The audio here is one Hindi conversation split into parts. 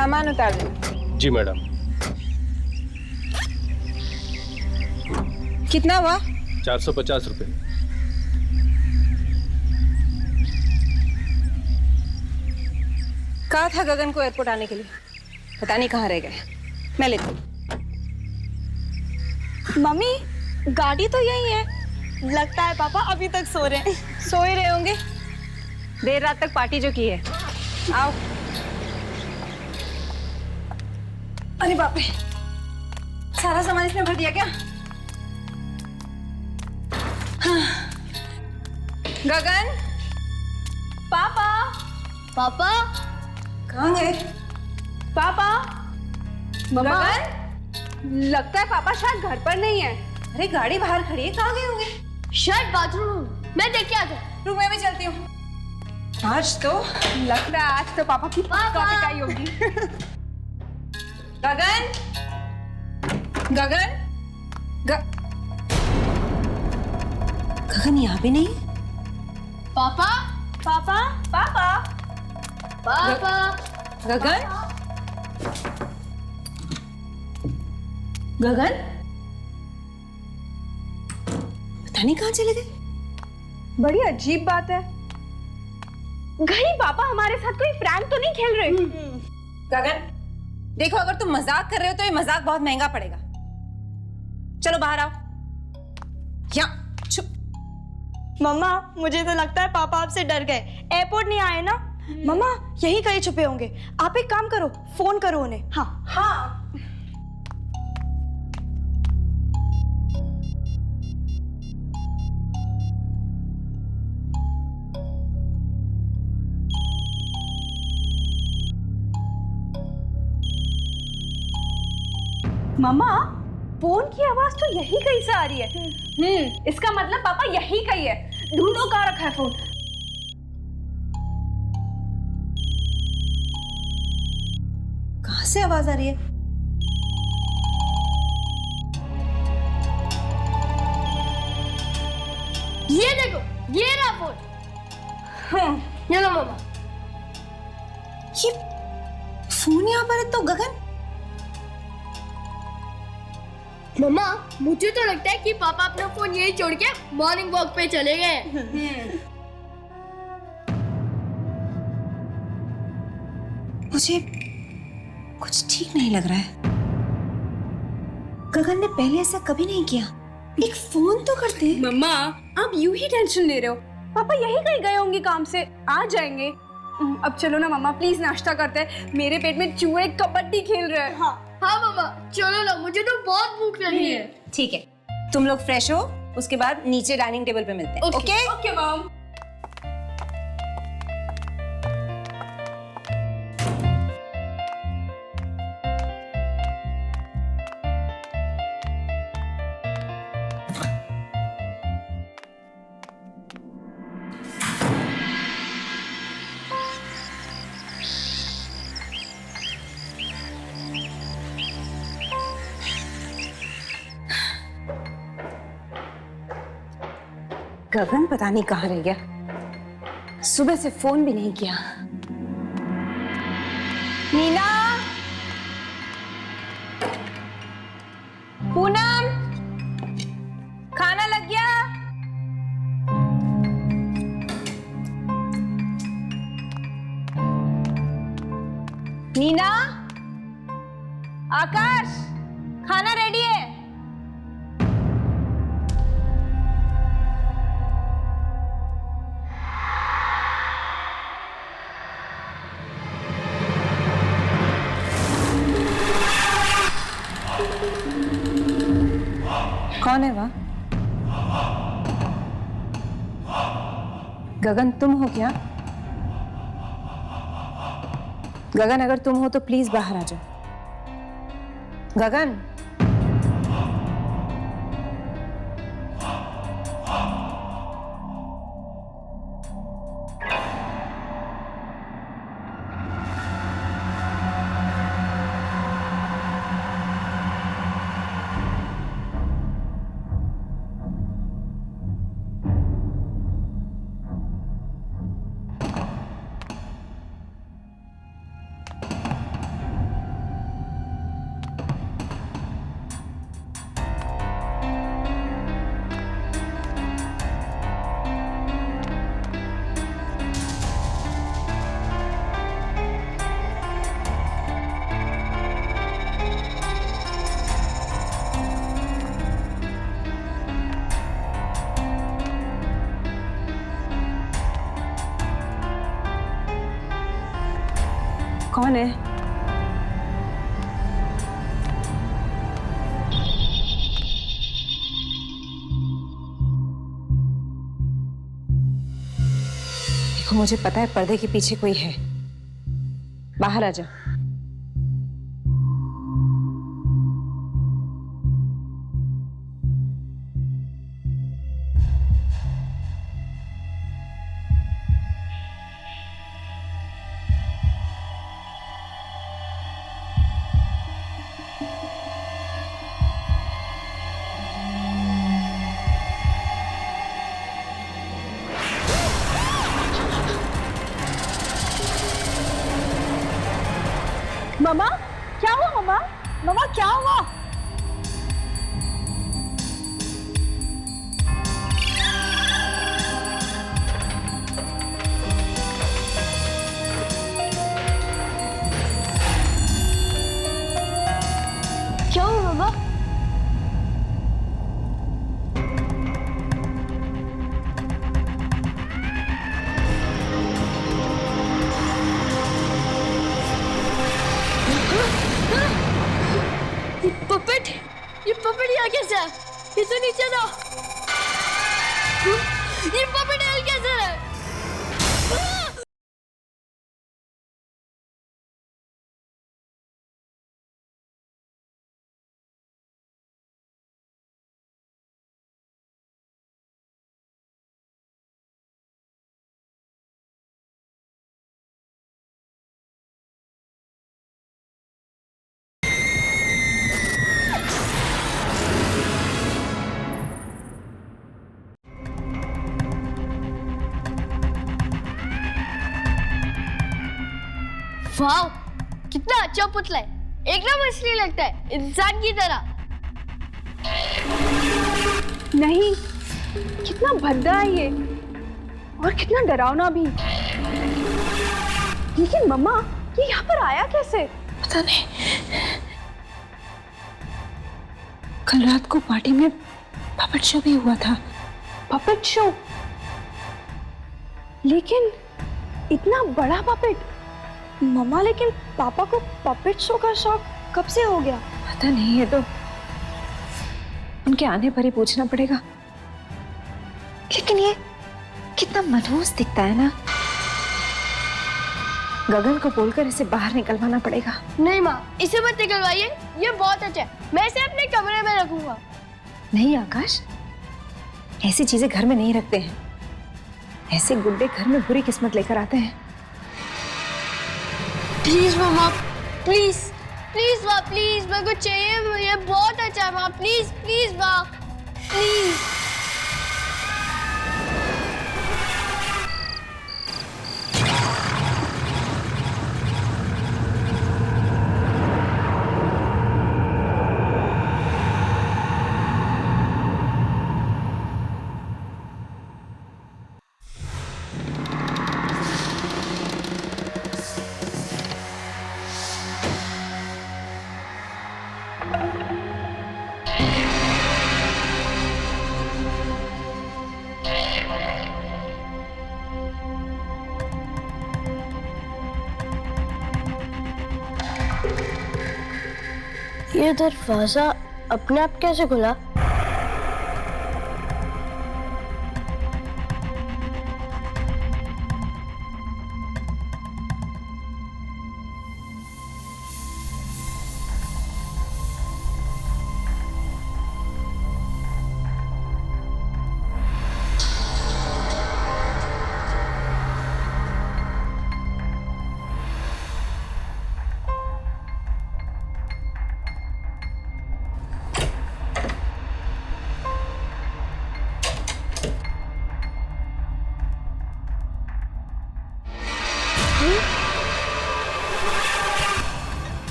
सामान उतार देना। जी मैडम। कितना हुआ? 450 रुपये। कहा था गगन को एयरपोर्ट आने के लिए, पता नहीं कहाँ रह गए। मैं लेती हूँ। मम्मी गाड़ी तो यही है, लगता है पापा अभी तक सो रहे हैं। सो ही रहे होंगे, देर रात तक पार्टी जो की है। आओ। अरे बाप रे, सारा सामान इसने भर दिया क्या? हाँ। गगन, पापा। पापा कहाँ गए? पापा गगन, लगता है पापा शायद घर पर नहीं है। अरे गाड़ी बाहर खड़ी है, कहाँ गए होंगे? शायद बाथरूम, मैं देख के आता हूँ। रुक, मैं भी चलती हूँ। आज तो लगता है आज तो पापा की पिटाई होगी। गगन, गगन, गगन यहाँ भी नहीं। पापा पापा पापा, पापा गगन, गगन, पता नहीं कहाँ चले गए। बड़ी अजीब बात है, कहीं पापा हमारे साथ कोई प्रैंक तो नहीं खेल रहे? गगन देखो, अगर तुम मजाक कर रहे हो तो ये मजाक बहुत महंगा पड़ेगा। चलो बाहर आओ। यहाँ चुप। मम्मा मुझे तो लगता है पापा आपसे डर गए, एयरपोर्ट नहीं आए ना। मम्मा यही कहीं छुपे होंगे, आप एक काम करो, फोन करो उन्हें। हाँ हाँ। मम्मा फोन की आवाज तो यही कहीं से आ रही है। इसका मतलब पापा यही कहीं है। ढूंढो कहाँ रखा है फोन। कहाँ से आवाज आ रही है? ये देखो, ये रहा फोन। ये लो मम्मा। ये फोन यहाँ पर है तो गगन। मम्मा मुझे तो लगता है कि पापा अपना फोन यही छोड़ के मॉर्निंग वॉक पे चले गए। मुझे कुछ ठीक नहीं लग रहा है। गगन ने पहले ऐसा कभी नहीं किया। एक फोन तो करते। मम्मा आप यूं ही टेंशन ले रहे हो, पापा यही कहीं गए होंगे काम से, आ जाएंगे। अब चलो ना मम्मा, प्लीज नाश्ता करते हैं, मेरे पेट में चूहे कबड्डी खेल रहे हैं। हाँ मम्मा चलो ना, मुझे तो बहुत भूख लगी है। ठीक है, तुम लोग फ्रेश हो, उसके बाद नीचे डाइनिंग टेबल पे मिलते हैं। Okay okay mom. गगन पता नहीं कहाँ रह गया, सुबह से फोन भी नहीं किया। नीना, पूनम, खाना लग गया? नीना, आकाश, खाना रेडी है? कौन है वह? गगन तुम हो क्या? गगन अगर तुम हो तो प्लीज बाहर आ जाओ। गगन, कौन है? देखो, मुझे पता है पर्दे के पीछे कोई है। बाहर आ जाओ। मम्मा, क्या हुआ मम्मा? मम्मा क्या हुआ? क्या हुआ मम्मा? ये पपेट यहाँ कैसे है? ये तो नीचे था। ये पपेट यहाँ कैसे है? वाह, कितना अच्छा पुतला है। एकदम असली लगता है, इंसान की तरह। नहीं, कितना भद्दा है ये, और कितना डरावना भी। लेकिन मम्मा, ये यहाँ पर आया कैसे? पता नहीं। कल रात को पार्टी में पपेट शो भी हुआ था। Puppet show? लेकिन इतना बड़ा पपेट? मम्मा, लेकिन पापा को पपेट शो का शौक कब से हो गया? पता नहीं, ये तो उनके आने पर ही पूछना पड़ेगा। लेकिन ये कितना मनहूस दिखता है ना। गगन को बोलकर इसे बाहर निकलवाना पड़ेगा। नहीं माँ, इसे मत निकलवाइए, ये बहुत अच्छा है। मैं इसे अपने कमरे में रखूंगा। नहीं आकाश, ऐसी चीजें घर में नहीं रखते हैं। ऐसे गुड्डे घर में बुरी किस्मत लेकर आते हैं। प्लीज मामा, प्लीज प्लीज माँ, प्लीज मेरे को चाहिए। ये बहुत अच्छा है माँ, प्लीज प्लीज माँ, प्लीज। ये दरवाजा अपने आप कैसे खुला?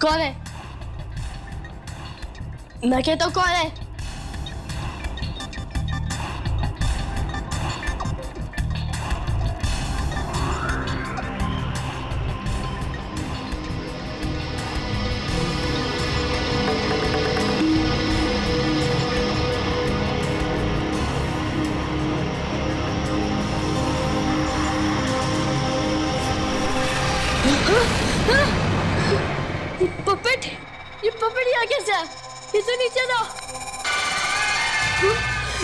कौन है? मैं कहता हूँ कौन है? पपड़ी यहाँ कैसे है? ये तो नीचे था।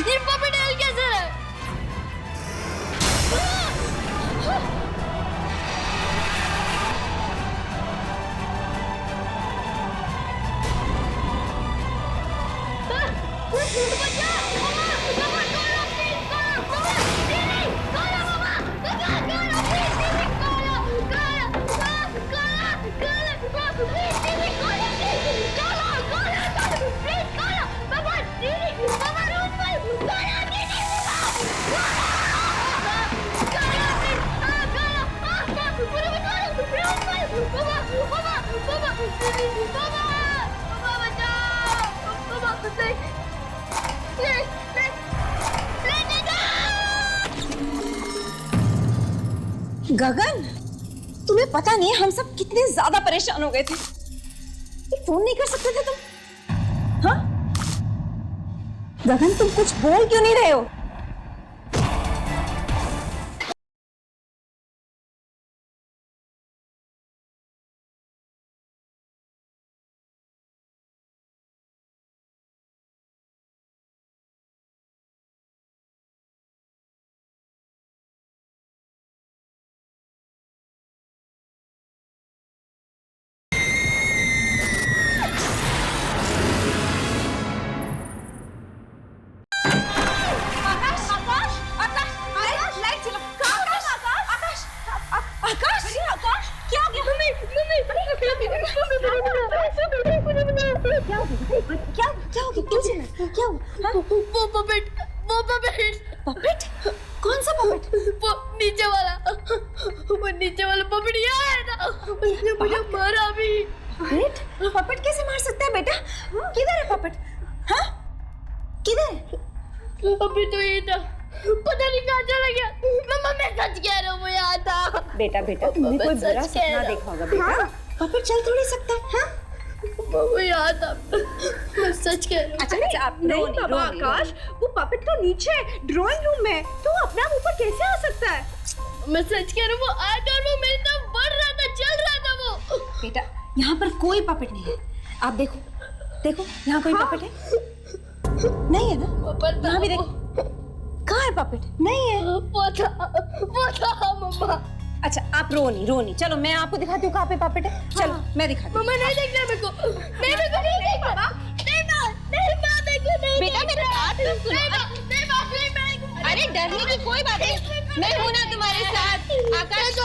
ये पपड़ी यहाँ कैसे है? गगन, तुम्हें पता नहीं हम सब कितने ज्यादा परेशान हो गए थे। एक फोन नहीं कर सकते थे तुम? हाँ गगन, तुम कुछ बोल क्यों नहीं रहे हो? पपेट? कौन सा पपेट? वो नीचे वाला पपड़ी आया था, उसने मुझे मारा भी। पपेट? पपेट कैसे मार सकता है बेटा? किधर है पपेट? हाँ किधर है? अभी तो ये था, पता नहीं कहाँ चला गया। मम्मा मैं सच कह रहा हूँ, वो यहाँ था। बेटा तुमने कोई बुरा सपना देखा होगा बेटा। पपेट चल थोड़ी सकता है। हाँ वो यहाँ था, मैं सच कह रहा हूँ। अच्छा आप नहीं बाबा आकाश, वो पपेट तो नीचे ड्राइंग रूम में, तो अपने आप ऊपर कैसे आ सकता है? मैं सच कह रहा हूँ, वो आया था और वो मेरी तरफ बढ़ रहा था, चल रहा था वो। बेटा यहाँ पर कोई पपेट नहीं है। आप देखो यहाँ कोई पपेट है? नहीं है ना? यहाँ भी देखो, कहाँ है पपेट? नहीं है। वो था मम्मा। अच्छा आप रो नहीं, चलो मैं आपको दिखाती हूँ कहाँ पे पपेट है। चलो मैं दिखाती हूँ। मम्मा नहीं देखना मेरे को, नहीं देखना बेटा मेरे बात तो सुनो। अरे डरने की कोई बात नहीं, मैं हूँ ना तुम्हारे साथ। आकाश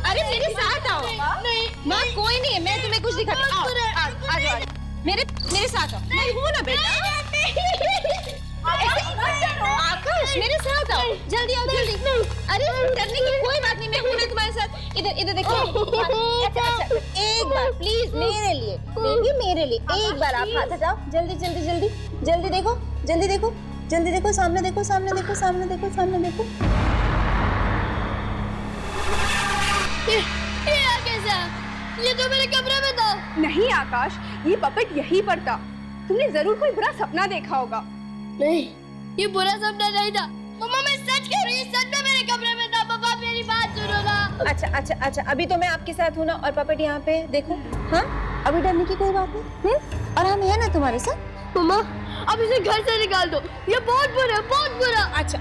अरे मेरे साथ आओ। नहीं माँ कोई नहीं है, मैं तुम्हें कुछ दिखाती हूँ। आ जाओ मेरे साथ आओ। मैं हूँ ना बेटा। आकाश मेरे साथ आओ, जल्दी आओ जल्दी। अरे डरने की कोई बात नहीं, मैं हूँ ना तुम्हारे साथ। इधर देखो। अच्छा एक बार प्लीज मेरे लिए बेबी, मेरे लिए एक बार आप हाथ हटाओ। जल्दी देखो, सामने देखो। ये कैसा? ये तो मेरे कमरे में था। नहीं आकाश, ये पपेट यहीं पर था। तुमने जरूर कोई बुरा सपना देखा होगा। नहीं, ये बुरा सपना नहीं था। मम्मा मैं सच कह रही हूँ, सच में मेरे कमरे में था। पापा मेरी बात सुनो ना। अच्छा अभी तो मैं आपके साथ हूँ ना, और पपेट यहाँ पे देखो। हाँ अभी डरने की कोई बात नहीं। और हम है ना तुम्हारे साथ। मम्मा अब इसे घर से निकाल दो, ये बहुत बुरा। अच्छा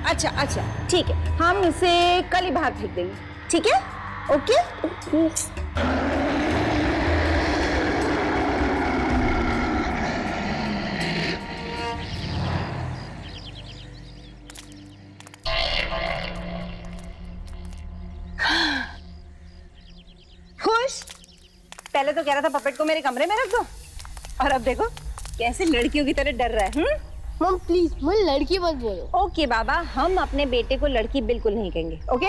ठीक है, हम इसे कल ही बाहर फेंक देंगे। ठीक है ओके। खुश? पहले तो कह रहा था पपेट को मेरे कमरे में रख दो, और अब देखो कैसे लड़कियों की तरह डर रहा है। मम प्लीज मुझे लड़की मत बोलो। ओके बाबा, हम अपने बेटे को लड़की बिल्कुल नहीं कहेंगे। ओके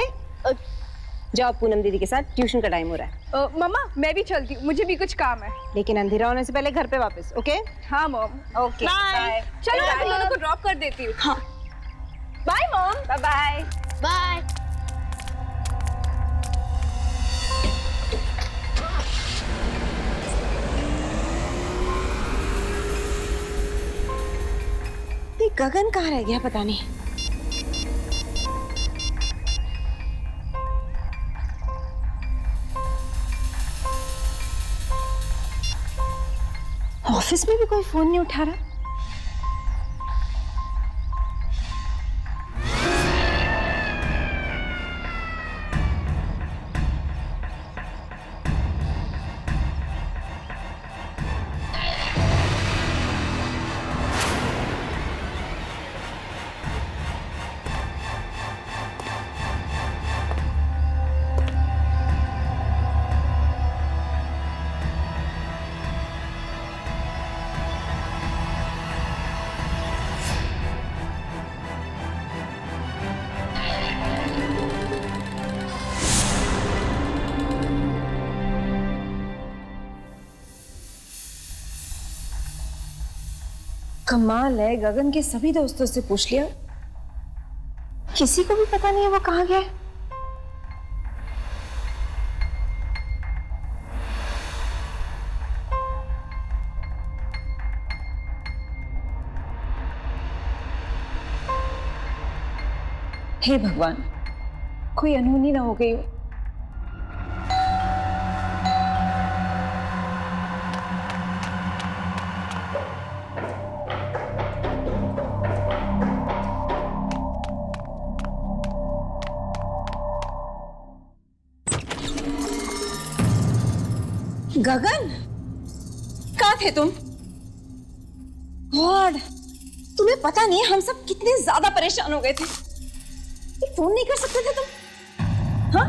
जाओ, पूनम दीदी के साथ ट्यूशन का टाइम हो रहा है। मम्मा मैं भी चलती हूँ, मुझे भी कुछ काम है। लेकिन अंधेरा होने से पहले घर पे वापस। ओके हाँ मॉम। Okay bye. चलो मैं तुम दोनों को ड्रॉप कर देती हूँ। हाँ बाय मॉम। बाय। बाय। ये गगन कहाँ रह गया पता नहीं। ऑफिस में भी कोई फोन नहीं उठा रहा। कमाल है, गगन के सभी दोस्तों से पूछ लिया, किसी को भी पता नहीं है वो कहाँ गया है। हे भगवान, कोई अनहोनी ना हो गई हो। गगन, कहाँ थे तुम? गॉड, तुम्हें पता नहीं हम सब कितने ज्यादा परेशान हो गए थे। फोन नहीं कर सकते थे तुम? हाँ?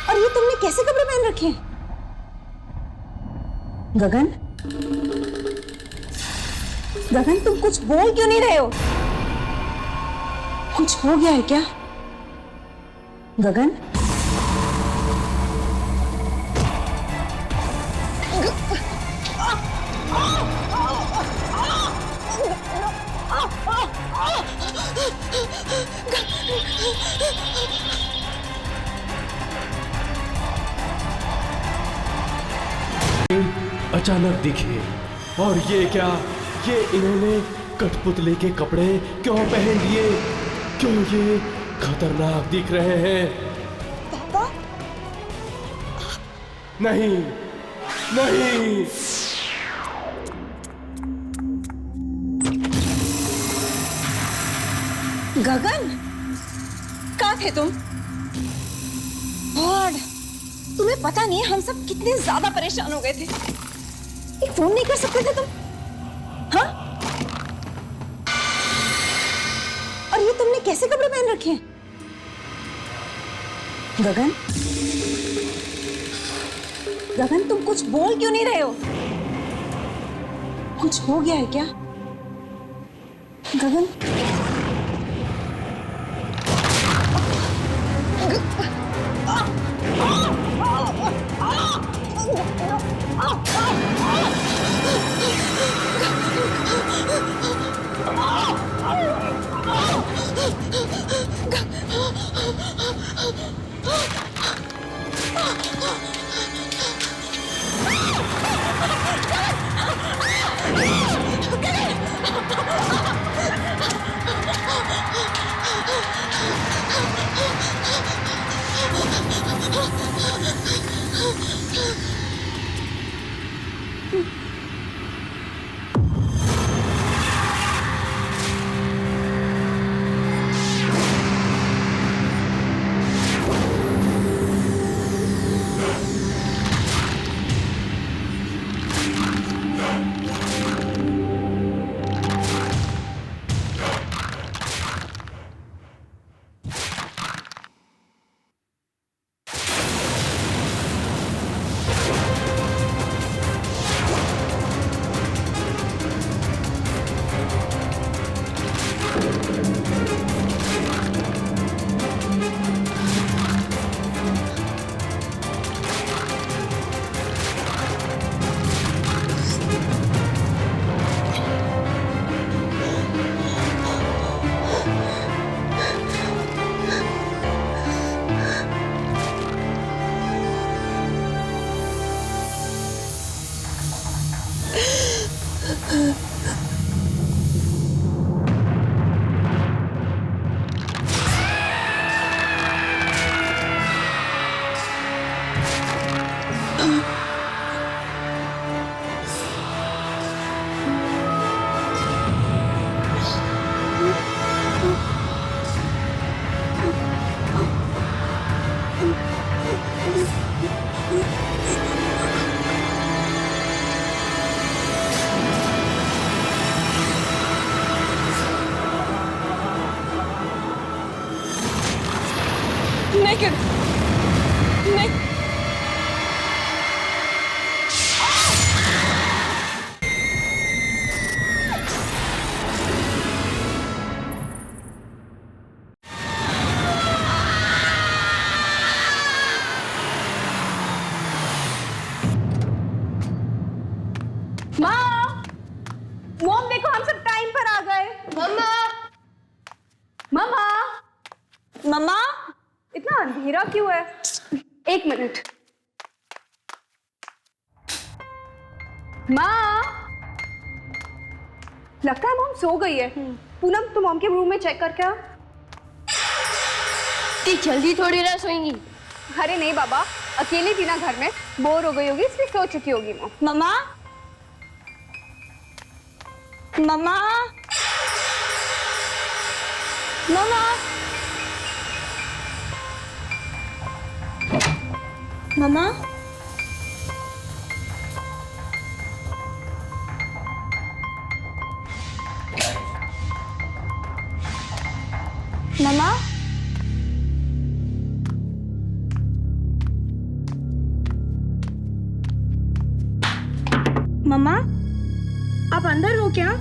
और ये तुमने कैसे कपड़े पहन रखे हैं? गगन, गगन तुम कुछ बोल क्यों नहीं रहे हो? कुछ हो गया है क्या? गगन, अचानक दिखे। और ये क्या, ये इन्होंने कठपुतली के कपड़े क्यों पहन लिए? क्यों ये खतरनाक दिख रहे हैं? पापा? नहीं नहीं, गगन, कहाँ थे तुम? गॉड, तुम्हें पता नहीं है हम सब कितने ज्यादा परेशान हो गए थे। एक फोन नहीं कर सकते थे तुम? हाँ? और ये तुमने कैसे कपड़े पहन रखे हैं? गगन, गगन तुम कुछ बोल क्यों नहीं रहे हो? कुछ हो गया है क्या? गगन, naked. मॉम देखो हम सब टाइम पर आ गए। मम्मा मम्मा मम्मा इतना अंधेरा क्यों है? एक मिनट। माँ लगता है मॉम सो गई है। पूनम तुम मॉम के रूम में चेक करके आओ। ती जल्दी थोड़ी ना सोएंगी। अरे नहीं बाबा, अकेली थी ना घर में, बोर हो गई होगी इसलिए सो चुकी होगी मॉम। मम्मा मम्मा मम्मा मम्मा मम्मा मम्मा आप अंदर हो क्या?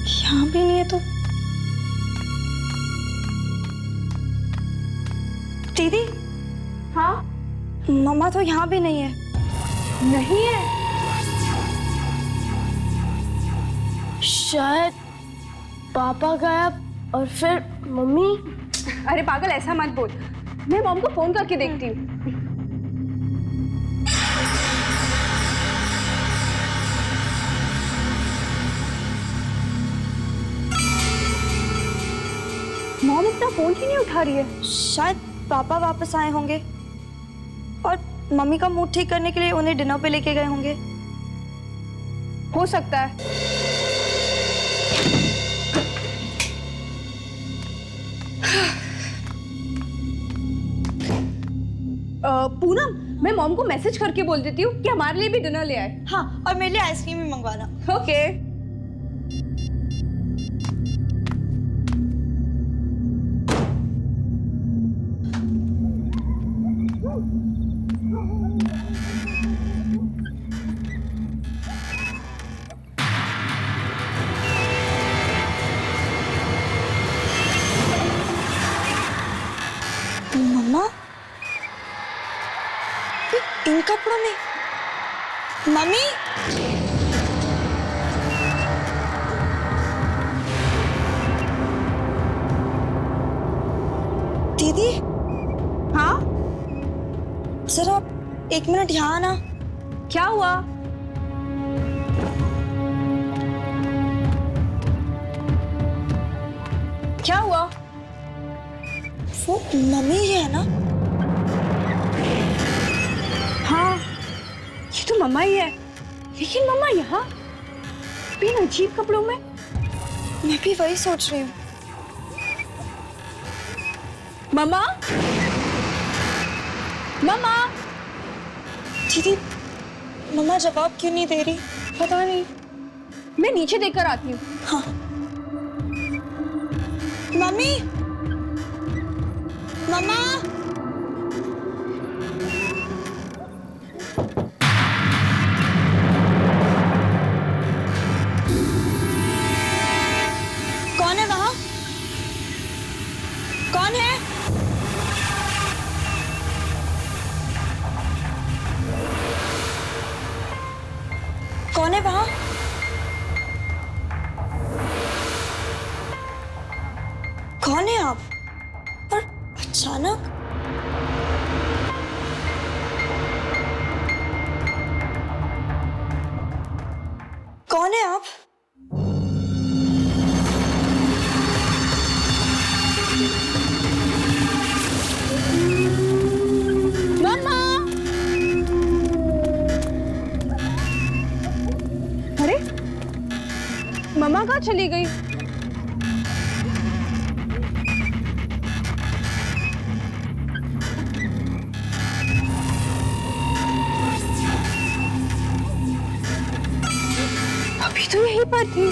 यहाँ भी नहीं है तो दीदी। हाँ मम्मा तो यहाँ भी नहीं है। नहीं है। शायद पापा गायब और फिर मम्मी। अरे पागल ऐसा मत बोल, मैं मॉम को फोन करके देखती हूँ। मॉम इतना फोन क्यों नहीं उठा रही है? शायद पापा वापस आए होंगे और मम्मी का मूड ठीक करने के लिए उन्हें डिनर पे लेके गए होंगे। हो सकता है। पूनम मैं मॉम को मैसेज करके बोल देती हूँ कि हमारे लिए भी डिनर ले आए। हाँ, और मेरे लिए आइसक्रीम भी मंगवाना। ओके। मम्मा इन कपड़ों में? मम्मी दीदी। हाँ जरा एक मिनट यहाँ आना। क्या हुआ? क्या हुआ? वो मम्मी ही है ना? हाँ ये तो मम्मा ही है, लेकिन मम्मा यहाँ इन अजीब कपड़ों में। मैं भी वही सोच रही हूँ। मम्मा मम्मा दीदी मम्मा जवाब क्यों नहीं दे रही? पता नहीं, मैं नीचे देखकर आती हूँ। हाँ मम्मी मम्मा कौन है वहां? कौन है? कौन है वहां? कौन है आप? और अचानक कौन है आप? मम्मा अरे मम्मा कहाँ चली गई? ये तो यहीं पर थी।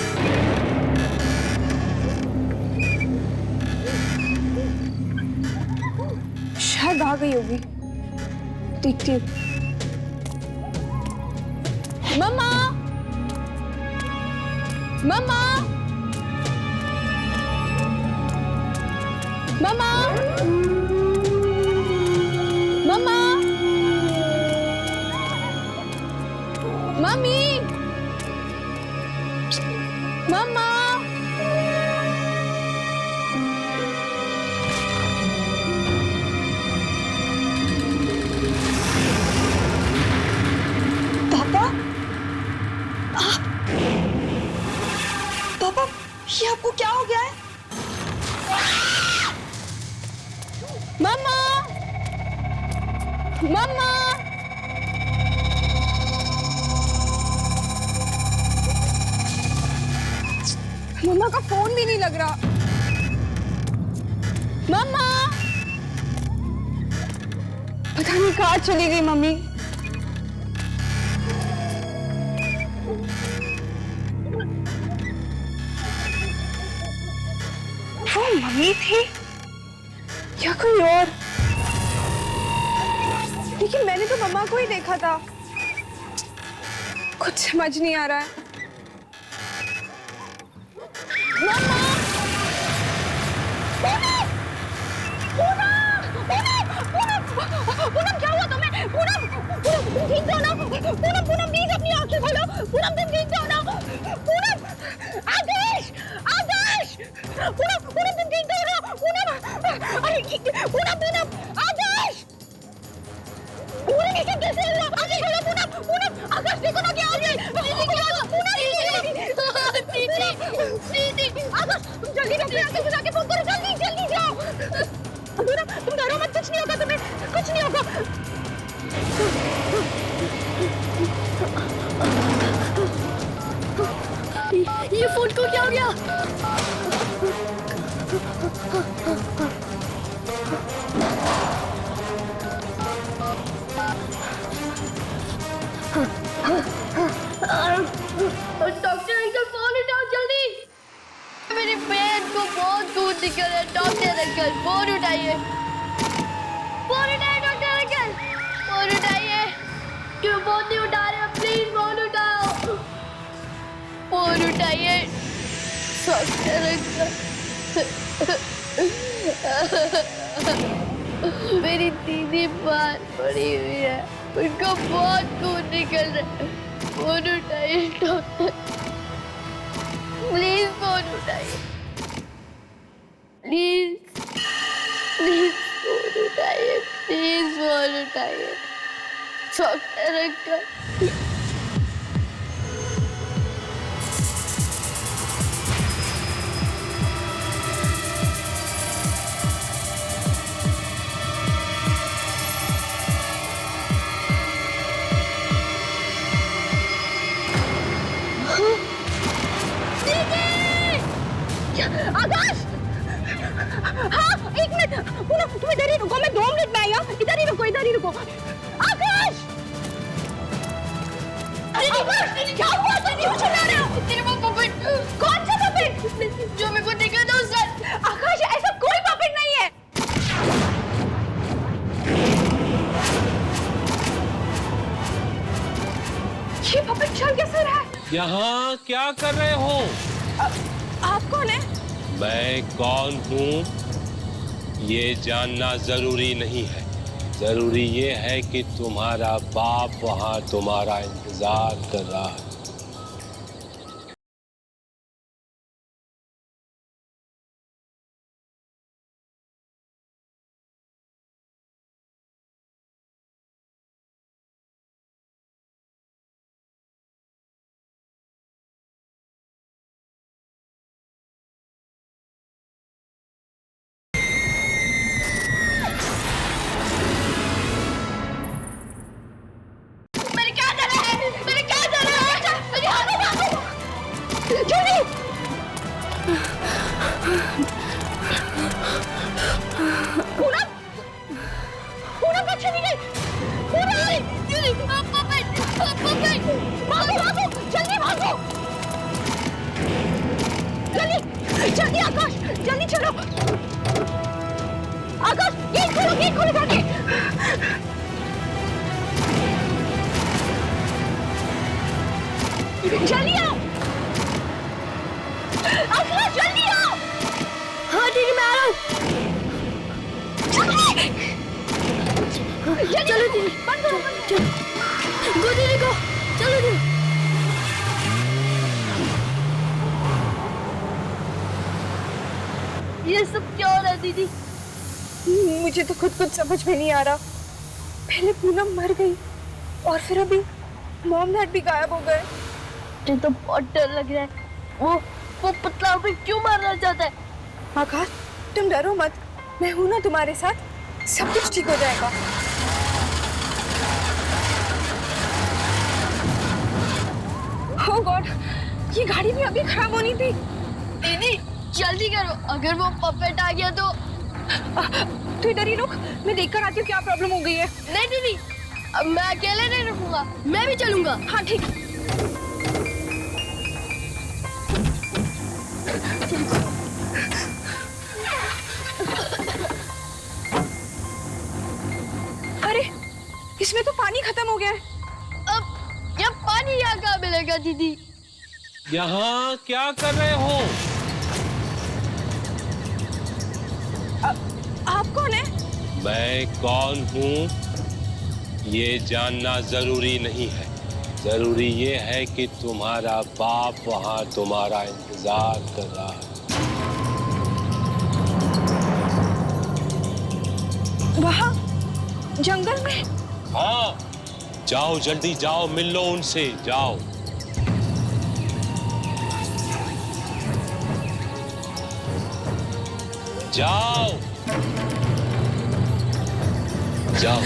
शायद आ गई होगी, देखती हूँ। मम्मा, मम्मा, मम्मा, मम्मा, मम्मी, मम्मा। पापा, पापा, ये आपको क्या हो गया है? मम्मा, मम्मा, मम्मा का फोन भी नहीं लग रहा। मम्मा, पता नहीं कहाँ चली गई मम्मी। वो मम्मी थी या कोई और? लेकिन मैंने तो मम्मा को ही देखा था। कुछ समझ नहीं आ रहा है। मम्मा! पूनम, क्या हुआ तुम्हें? पूनम, तुम ठीक हो ना? पूनम, प्लीज अपनी आंखें खोलो। पूनम, तुम ठीक हो ना? पूनम, आदेश, आदेश, पूनम, तुम ठीक हो ना? पूनम, अरे पूनम, आदेश, पूनम, ये कैसे हुआ? आंखें खोलो पूनम, आकाश देखो ना क्या हो गया? आकाश, तुम जल्दी डॉक्टर आके बुला के फोन करो, जल्दी जाओ। पूनम, तुम डरो मत, कुछ नहीं होगा तुम्हें, कुछ नहीं होगा। ये फोन को क्या हो गया? डॉक्टर अंकल फोन उठाओ जल्दी। मेरी पेट को बहुत दूध निकल रहा है। डॉक्टर अंकल फोन उठाइए, फोन उठाइए डॉक्टर अंकल, फोन उठाइए। क्यों फोन नहीं उठा रहे हो? प्लीज फोन उठाओ, फोन उठाइए डॉक्टर अंकल। मेरी दीदी बाहर पड़ी हुई है, उनको बहुत खून निकल रहा है। फोन उठाइए डॉक्टर, प्लीज फोन उठाइए, प्लीज फोन उठाइए, प्लीज फोन उठाइए डॉक्टर अंकल। आकाश! हाँ, एक मिनट। पूनम, तुम इधर ही रुको, मैं 2 मिनट में आई हूँ। इधर ही रुको। आकाश! आकाश! क्या हुआ? तुम क्यों चिल्ला रहे हो? तेरे वो पपेट। कौन सा पपेट? जो मेरे को दिखा था उस रात। आकाश, ऐसा कोई पपेट नहीं है। ये पपेट चल कैसे रहा है? यहाँ क्या कर रहे हो? आप कौन है? मैं कौन हूँ ये जानना जरूरी नहीं है। जरूरी ये है कि तुम्हारा बाप वहाँ तुम्हारा इंतजार कर रहा है। मेरे क्या जाना है? गो दीदी गो, चलो दीदी। ये सब क्या हो रहा है दीदी? मुझे तो खुद कुछ समझ में नहीं आ रहा। पहले पूनम मर गई और फिर अभी मॉम डैड भी गायब हो गए। मुझे तो बहुत डर लग रहा है। वो पतला हमें क्यों मारना चाहता है? आकाश तुम डरो मत, मैं हूं ना तुम्हारे साथ, सब कुछ ठीक हो जाएगा। ओह गॉड, ये गाड़ी भी अभी खराब होनी थी। दीदी जल्दी करो, अगर वो पपेट आ गया तो। तू इधर ही रुक, मैं देखकर आती हूँ क्या प्रॉब्लम हो गई है। नहीं दीदी, अब मैं अकेले नहीं रुकूंगा, मैं भी चलूंगा। हाँ ठीक। अरे इसमें तो पानी खत्म हो गया है। अब ये पानी यहाँ कहाँ मिलेगा दीदी? यहाँ क्या कर रहे हो? आप कौन है? मैं कौन हूँ ये जानना जरूरी नहीं है। जरूरी ये है कि तुम्हारा बाप वहां तुम्हारा इंतजार कर रहा है। वहाँ जंगल में? हाँ, जाओ जल्दी जाओ, मिल लो उनसे, जाओ। जाओ जाओ।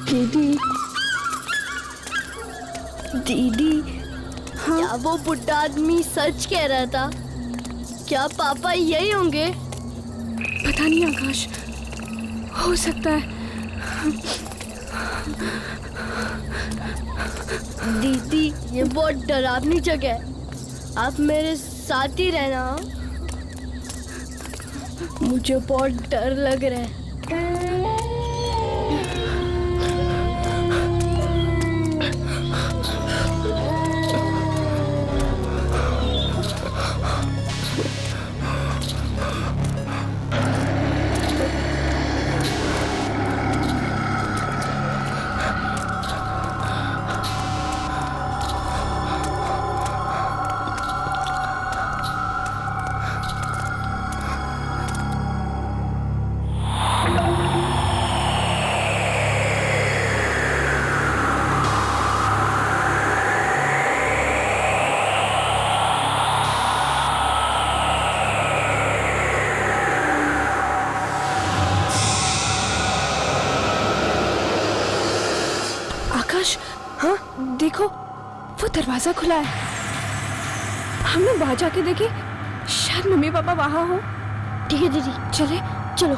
दीदी दीदी, क्या वो बुढ़ा आदमी सच कह रहा था? क्या पापा यही होंगे? पता नहीं आकाश, हो सकता है। दीदी ये बहुत डरावनी जगह है, आप मेरे साथ ही रहना। मुझे बहुत डर लग रहा है। आकाश, हाँ देखो वो दरवाजा खुला है। हम लोग बाहर जाके देखें, शायद मम्मी पापा वहां हो। ठीक है दीदी, चले चलो।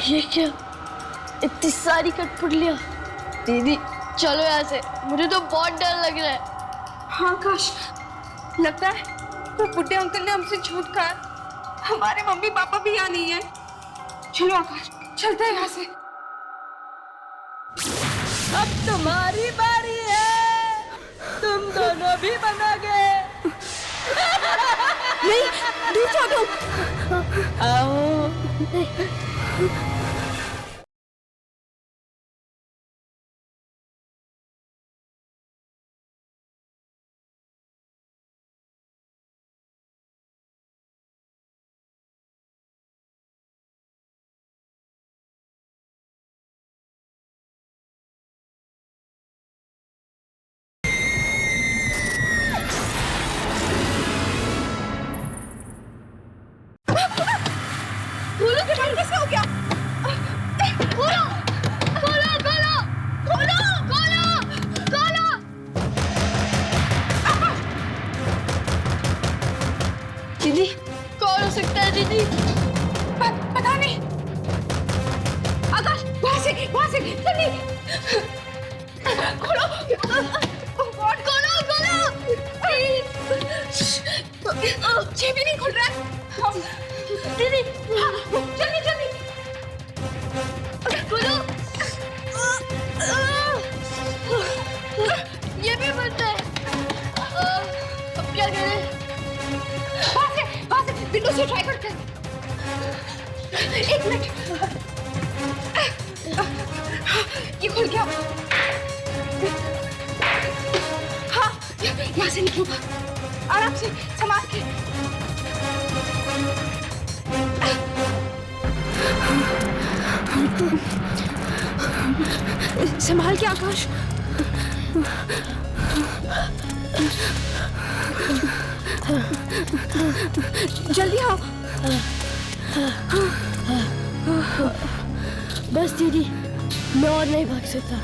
ये क्या, इतनी सारी कठपुतलियां? दीदी चलो यहाँ से, मुझे तो बहुत डर लग रहा है। हाँ आकाश, लगता है वो बुढ़े अंकल ने हमसे झूठ कहा। हमारे मम्मी पापा भी यहाँ नहीं है। चलो आकाश, चलते हैं यहाँ से। अब तुम्हारी बारी है, तुम दोनों भी बना गए। नहीं, दूर जाओ तुम। आओ। और हो सकता है दीदी? पता नहीं। आकाश वहाँ से जल्दी खोलो। खोलो ये भी नहीं खुल रहा है। दीदी जल्दी खोलो। ये भी बंद है। अब क्या करें? वहाँ से विंडो से ट्राई करते हैं। एक मिनट। ये खुल गया। हाँ यहाँ से निकलूंगा आराम से संभाल के। संभाल के आकाश। जल्दी आओ। बस दीदी, मैं और नहीं भाग सकता।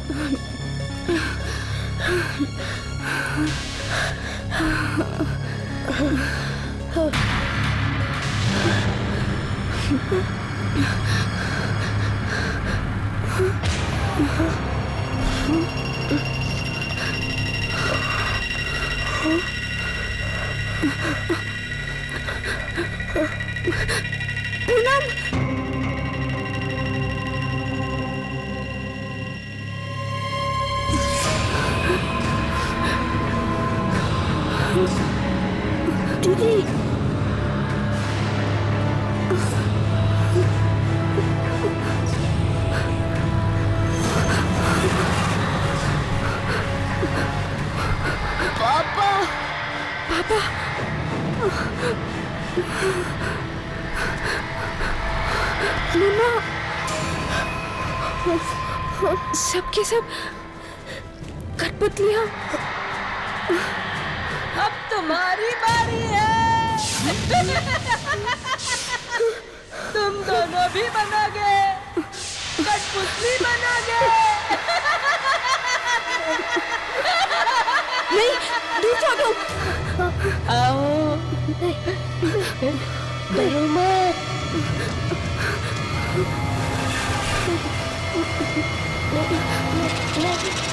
दीदी पापा मम्मा सबके सब कठपुतलियां। अब तुम्हारी बारी है। तुम दोनों भी बनोगे, कठपुतली बनोगे। नहीं दूर जाओ तुम। आओ डरो मत। नहीं